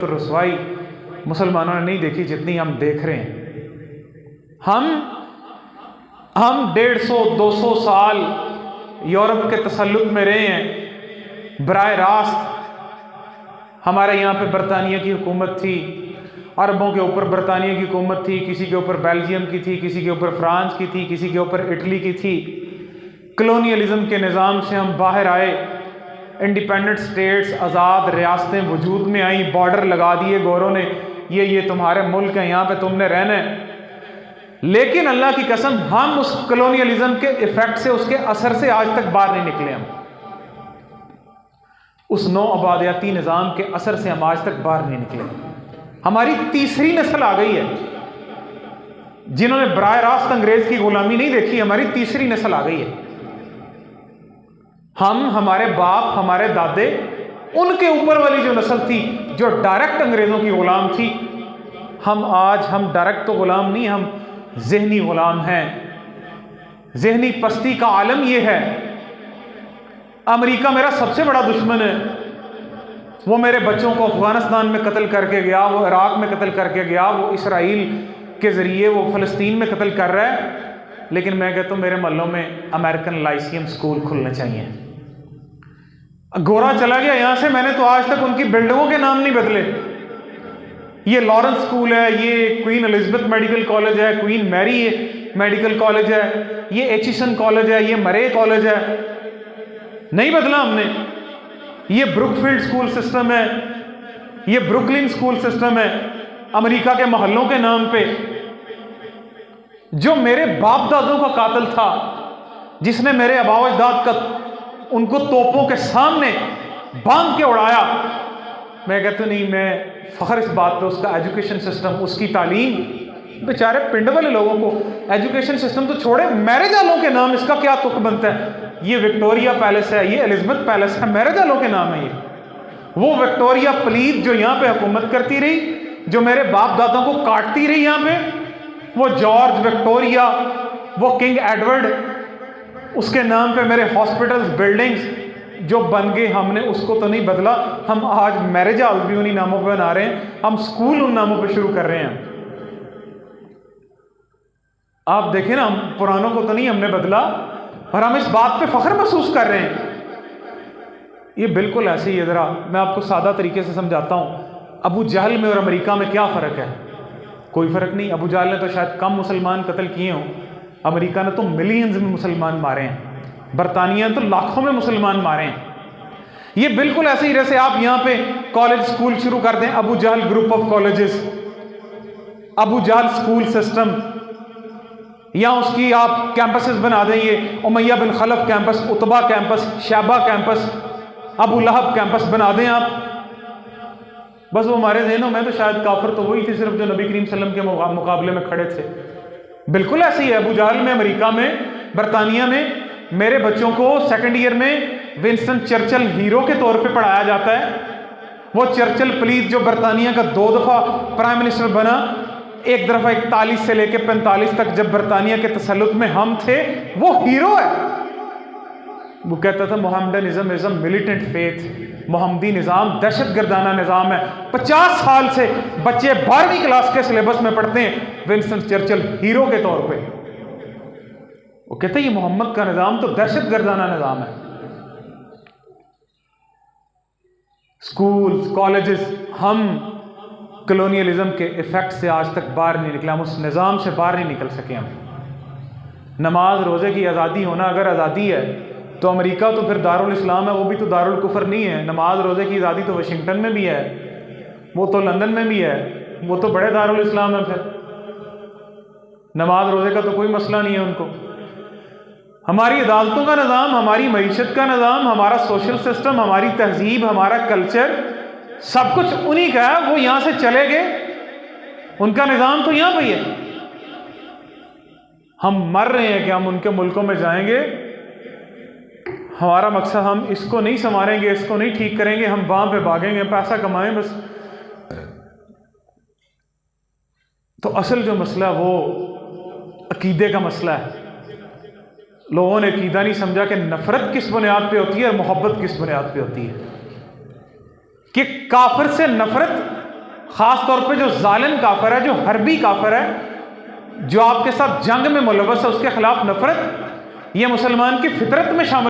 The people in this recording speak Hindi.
तो रसवाई मुसलमानों ने नहीं देखी जितनी हम देख रहे हैं। हम 150-200 साल यूरोप के तसल्लुत में रहे हैं। बराह रास्त हमारे यहाँ पे बरतानिया की हुकूमत थी, अरबों के ऊपर बरतानिया की हुकूमत थी, किसी के ऊपर बेल्जियम की थी, किसी के ऊपर फ्रांस की थी, किसी के ऊपर इटली की थी। कलोनियलिज्म के निज़ाम से हम बाहर आए, इंडिपेंडेंट स्टेट्स, आज़ाद रियासतें वजूद में आई, बॉर्डर लगा दिए गौरों ने, ये तुम्हारे मुल्क है, यहाँ पे तुमने रहना है। लेकिन अल्लाह की कसम हम उस कलोनियलिज्म के इफेक्ट से, उसके असर से आज तक बाहर नहीं निकले। हम उस नौ आबादियाती निज़ाम के असर से हम आज तक बाहर नहीं निकले। हमारी तीसरी नस्ल आ गई है जिन्होंने बराह रास्त अंग्रेज की गुलामी नहीं देखी। हमारी तीसरी नस्ल आ गई है। हम, हमारे बाप, हमारे दादे, उनके ऊपर वाली जो नस्ल थी जो डायरेक्ट अंग्रेजों की गुलाम थी, हम डायरेक्ट तो गुलाम नहीं, हम ज़हनी गुलाम हैं। ज़हनी पस्ती का आलम यह है। अमेरिका मेरा सबसे बड़ा दुश्मन है। वो मेरे बच्चों को अफगानिस्तान में कत्ल करके गया, वो इराक में कत्ल करके गया, वो इसराइल के ज़रिए वो फ़लस्तीन में कत्ल कर रहा है। लेकिन मैं कहता हूँ मेरे मोहल्लों में अमेरिकन लाइसियम स्कूल खुलने चाहिए। गोरा चला गया यहाँ से, मैंने तो आज तक उनकी बिल्डिंगों के नाम नहीं बदले। ये लॉरेंस स्कूल है, ये क्वीन एलिजाबेथ मेडिकल कॉलेज है, क्वीन मैरी मेडिकल कॉलेज है, ये एचिसन कॉलेज है, ये मरे कॉलेज है, नहीं बदला हमने। ये ब्रुकफील्ड स्कूल सिस्टम है, ये ब्रुकलिन स्कूल सिस्टम है, अमेरिका के मोहल्लों के नाम पे। जो मेरे बाप दादों का कातिल था, जिसने मेरे अबाव अजदाद का उनको तोपों के सामने बांध के उड़ाया, मैं कहता नहीं, मैं फख्र इस बात पे, उसका एजुकेशन सिस्टम, उसकी तालीम, बेचारे पिंड वाले लोगों को एजुकेशन सिस्टम तो छोड़े, मैरिज हालों के नाम इसका क्या तुक बनता है। ये विक्टोरिया पैलेस है, ये एलिजाबेथ पैलेस है, मैरिज हालों के नाम है ये। वो विक्टोरिया प्लीज जो यहाँ पे हुकूमत करती रही, जो मेरे बाप दादा को काटती रही यहाँ पे, वो जॉर्ज विक्टोरिया, वो किंग एडवर्ड, उसके नाम पे मेरे हॉस्पिटल्स, बिल्डिंग्स जो बन गए, हमने उसको तो नहीं बदला। हम आज मैरिज हाउस भी उन्हीं नामों पे बना रहे हैं, हम स्कूल उन नामों पे शुरू कर रहे हैं। आप देखें ना, हम पुरानों को तो नहीं हमने बदला, और हम इस बात पे फख्र महसूस कर रहे हैं। ये बिल्कुल ऐसे ही है। ज़रा मैं आपको सादा तरीके से समझाता हूँ। अबू जहल में और अमेरिका में क्या फ़र्क है? कोई फ़र्क नहीं। अबू जहल ने तो शायद कम मुसलमान कत्ल किए हों, अमेरिका ने तो मिलियंस में मुसलमान मारे हैं, बरतानिया ने तो लाखों में मुसलमान मारे हैं। ये बिल्कुल ऐसे ही जैसे आप यहाँ पे कॉलेज स्कूल शुरू कर दें, Abu Jahl group of colleges, Abu Jahl school system, या उसकी आप कैंपसेस बना दें, ये Umayya bin Khalaf campus, Utba campus, Shaiba campus, Abu Lahab campus बना दें आप। बस वो हमारे जहनों में तो शायद काफिर तो वही थे सिर्फ जो नबी करीम सल्लल्लाहु अलैहि वसल्लम के मुकाबले में खड़े थे। बिल्कुल ऐसे ही है। अबू जहल में, अमेरिका में, बरतानिया में मेरे बच्चों को सेकंड ईयर में विंस्टन चर्चिल हीरो के तौर पे पढ़ाया जाता है। वो चर्चिल प्लीज जो बरतानिया का 2 दफ़ा प्राइम मिनिस्टर बना, एक दफ़ा 41 से लेकर 45 तक जब बरतानिया के तसल्लुत में हम थे, वो हीरो है। वो कहता था मोहम्मडनिज्म इज अ मिलिटेंट फेथ, मोहम्मदी निज़ाम दहशत गर्दाना निज़ाम है। 50 साल से बच्चे 12वीं क्लास के सिलेबस में पढ़ते हैं विंस्टन चर्चिल हीरो के तौर पे। वो कहते हैं ये मोहम्मद का निज़ाम तो दहशत गर्दाना निज़ाम है। स्कूल्स, कॉलेजेस, हम कलोनियलिज्म के इफेक्ट से आज तक बाहर नहीं निकले, हम उस निज़ाम से बाहर नहीं निकल सके। हम नमाज रोज़े की आज़ादी होना अगर आज़ादी है तो अमेरिका तो फिर दारुल इस्लाम है, वो भी तो दारुल कुफर नहीं है। नमाज रोज़े की आज़ादी तो वाशिंगटन में भी है, वो तो लंदन में भी है, वो तो बड़े दारुल इस्लाम है। फिर नमाज रोज़े का तो कोई मसला नहीं है उनको। हमारी अदालतों का निज़ाम, हमारी मईशत का निज़ाम, हमारा सोशल सिस्टम, हमारी तहजीब, हमारा कल्चर, सब कुछ उन्हीं का है। वो यहाँ से चले गए, उनका निज़ाम तो यहाँ पे ही है। हम मर रहे हैं कि हम उनके मुल्कों में जाएंगे, हमारा मकसद हम इसको नहीं संवारेंगे, इसको नहीं ठीक करेंगे, हम वहाँ पे भागेंगे, पैसा कमाएं बस। तो असल जो मसला है वो अकीदे का मसला है। लोगों ने अकीदा नहीं समझा कि नफरत किस बुनियाद पे होती है और मोहब्बत किस बुनियाद पे होती है। कि काफिर से नफरत ख़ास तौर पे जो जालिम काफिर है, जो हरबी काफिर है, जो आपके साथ जंग में मुलव्वस है, उसके खिलाफ नफरत, ये मुसलमान की फितरत में शामिल